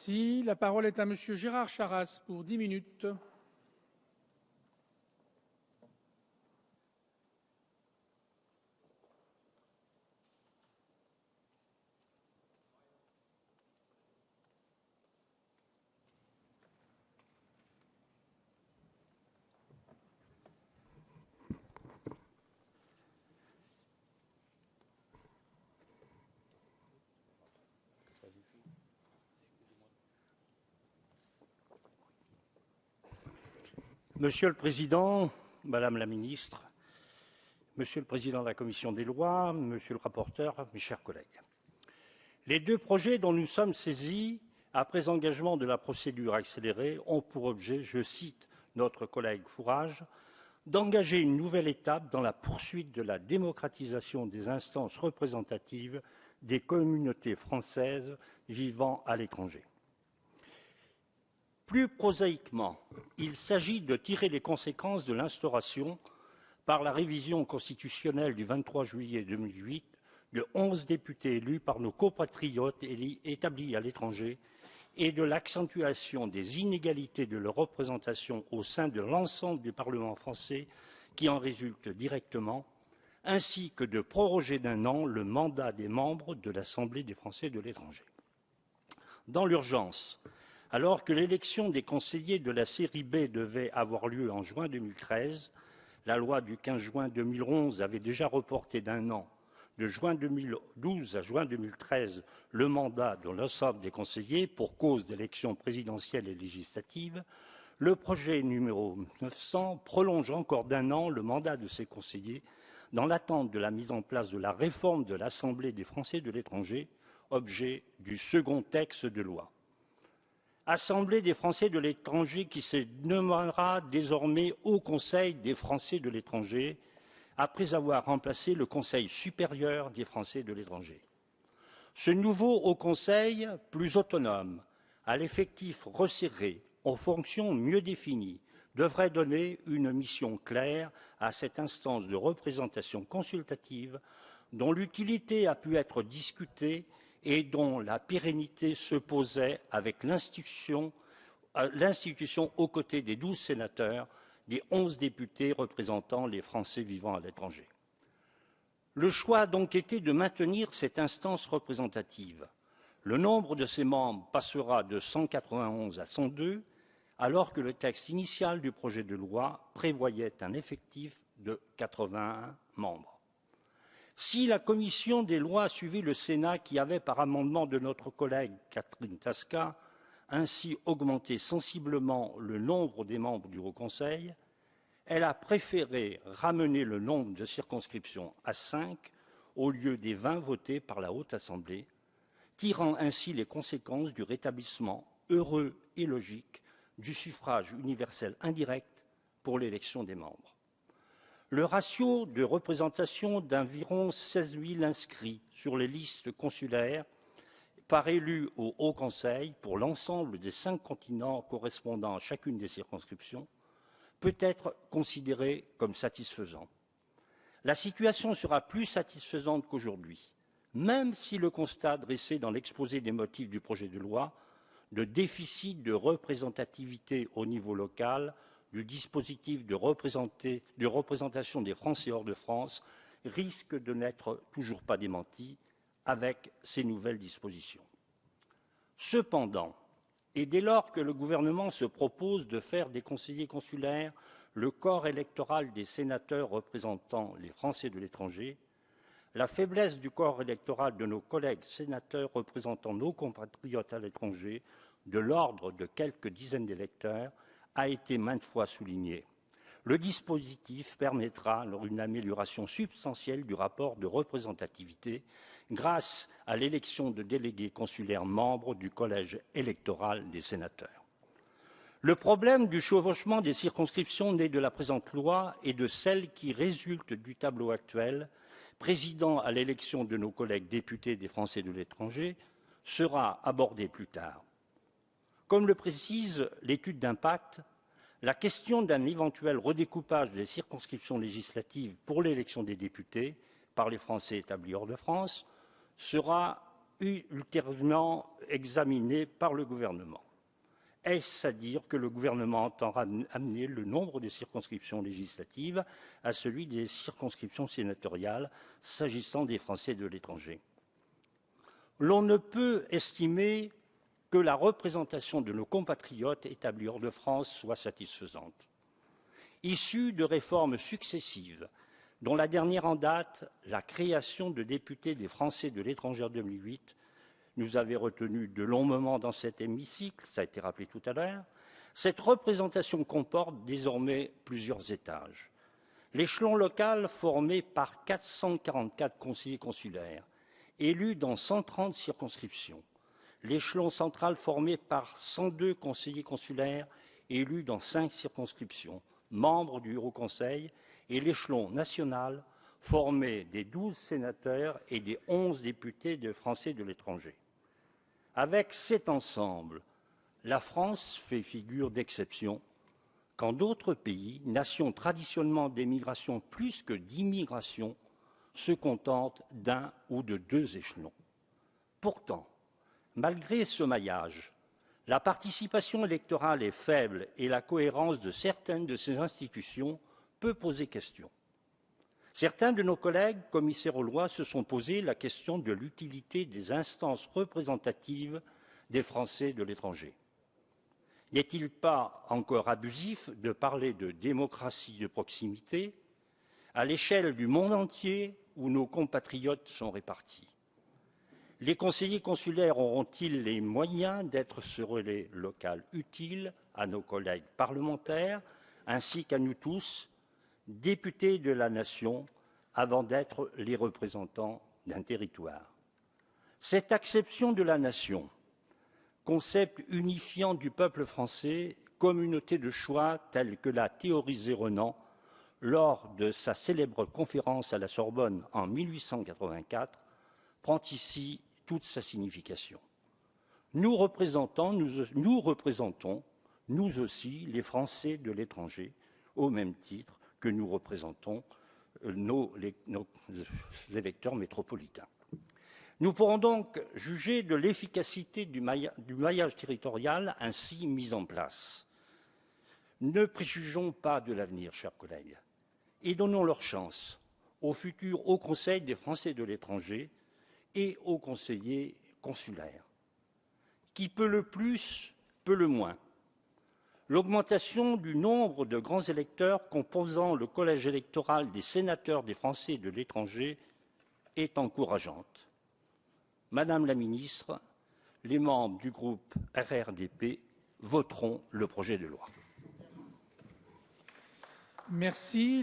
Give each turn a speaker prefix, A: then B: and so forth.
A: Merci. La parole est à Monsieur Gérard Charras pour 10 minutes.
B: Monsieur le Président, Madame la Ministre, Monsieur le Président de la Commission des lois, Monsieur le rapporteur, mes chers collègues. Les deux projets dont nous sommes saisis après engagement de la procédure accélérée ont pour objet, je cite notre collègue Fourage, d'engager une nouvelle étape dans la poursuite de la démocratisation des instances représentatives des communautés françaises vivant à l'étranger. Plus prosaïquement, il s'agit de tirer les conséquences de l'instauration, par la révision constitutionnelle du 23 juillet 2008, de 11 députés élus par nos compatriotes établis à l'étranger et de l'accentuation des inégalités de leur représentation au sein de l'ensemble du Parlement français qui en résulte directement, ainsi que de proroger d'1 an le mandat des membres de l'Assemblée des Français de l'étranger. Dans l'urgence, alors que l'élection des conseillers de la série B devait avoir lieu en juin 2013, la loi du 15 juin 2011 avait déjà reporté d'1 an, de juin 2012 à juin 2013, le mandat de l'ensemble des conseillers pour cause d'élections présidentielles et législatives. Le projet numéro 900 prolonge encore d'1 an le mandat de ces conseillers dans l'attente de la mise en place de la réforme de l'Assemblée des Français de l'étranger, objet du second texte de loi. Assemblée des Français de l'étranger qui se nommera désormais Haut Conseil des Français de l'étranger, après avoir remplacé le Conseil supérieur des Français de l'étranger. Ce nouveau Haut Conseil, plus autonome, à l'effectif resserré, aux fonctions mieux définies, devrait donner une mission claire à cette instance de représentation consultative dont l'utilité a pu être discutée et dont la pérennité se posait avec l'institution aux côtés des 12 sénateurs, des 11 députés représentant les Français vivant à l'étranger. Le choix a donc été de maintenir cette instance représentative. Le nombre de ses membres passera de 191 à 102, alors que le texte initial du projet de loi prévoyait un effectif de 81 membres. Si la commission des lois a suivi le Sénat qui avait, par amendement de notre collègue Catherine Tasca, ainsi augmenté sensiblement le nombre des membres du Haut Conseil, elle a préféré ramener le nombre de circonscriptions à 5 au lieu des 20 votés par la Haute Assemblée, tirant ainsi les conséquences du rétablissement heureux et logique du suffrage universel indirect pour l'élection des membres. Le ratio de représentation d'environ 16 000 inscrits sur les listes consulaires par élu au Haut Conseil pour l'ensemble des 5 continents correspondant à chacune des circonscriptions peut être considéré comme satisfaisant. La situation sera plus satisfaisante qu'aujourd'hui, même si le constat dressé dans l'exposé des motifs du projet de loi de déficit de représentativité au niveau local du dispositif de représentation des Français hors de France risque de n'être toujours pas démenti avec ces nouvelles dispositions. Cependant, et dès lors que le gouvernement se propose de faire des conseillers consulaires le corps électoral des sénateurs représentant les Français de l'étranger, la faiblesse du corps électoral de nos collègues sénateurs représentant nos compatriotes à l'étranger, de l'ordre de quelques dizaines d'électeurs, a été maintes fois souligné. Le dispositif permettra une amélioration substantielle du rapport de représentativité grâce à l'élection de délégués consulaires membres du collège électoral des sénateurs. Le problème du chevauchement des circonscriptions né de la présente loi et de celles qui résultent du tableau actuel, présidant à l'élection de nos collègues députés des Français de l'étranger, sera abordé plus tard. Comme le précise l'étude d'impact, la question d'un éventuel redécoupage des circonscriptions législatives pour l'élection des députés par les Français établis hors de France sera ultérieurement examinées par le gouvernement. Est-ce à dire que le gouvernement entend amener le nombre des circonscriptions législatives à celui des circonscriptions sénatoriales, s'agissant des Français de l'étranger? L'on ne peut estimer que la représentation de nos compatriotes établis hors de France soit satisfaisante. Issue de réformes successives, dont la dernière en date, la création de députés des Français de l'étranger en 2008, nous avait retenu de longs moments dans cet hémicycle, ça a été rappelé tout à l'heure, cette représentation comporte désormais plusieurs étages. L'échelon local, formé par 444 conseillers consulaires, élus dans 130 circonscriptions. L'échelon central, formé par 102 conseillers consulaires, élus dans 5 circonscriptions, membres du Haut Conseil, et l'échelon national, formé des 12 sénateurs et des 11 députés de Français de l'étranger. Avec cet ensemble, la France fait figure d'exception quand d'autres pays, nations traditionnellement d'émigration plus que d'immigration, se contentent d'un ou de 2 échelons. Pourtant, malgré ce maillage, la participation électorale est faible et la cohérence de certaines de ces institutions peut poser question. Certains de nos collègues commissaires aux lois se sont posé la question de l'utilité des instances représentatives des Français de l'étranger. N'est-il pas encore abusif de parler de démocratie de proximité à l'échelle du monde entier où nos compatriotes sont répartis? Les conseillers consulaires auront-ils les moyens d'être ce relais local utile à nos collègues parlementaires ainsi qu'à nous tous, députés de la nation, avant d'être les représentants d'un territoire? Cette acception de la nation, concept unifiant du peuple français, communauté de choix telle que l'a théorisé Renan lors de sa célèbre conférence à la Sorbonne en 1884, prend ici toute sa signification. Nous représentons, nous aussi, les Français de l'étranger, au même titre que nous représentons nos électeurs métropolitains. Nous pourrons donc juger de l'efficacité du maillage territorial ainsi mis en place. Ne préjugeons pas de l'avenir, chers collègues, et donnons leur chance au futur Haut Conseil des Français de l'étranger et aux conseillers consulaires. Qui peut le plus, peut le moins. L'augmentation du nombre de grands électeurs composant le collège électoral des sénateurs des Français de l'étranger est encourageante. Madame la ministre, les membres du groupe RRDP voteront le projet de loi.
A: Merci.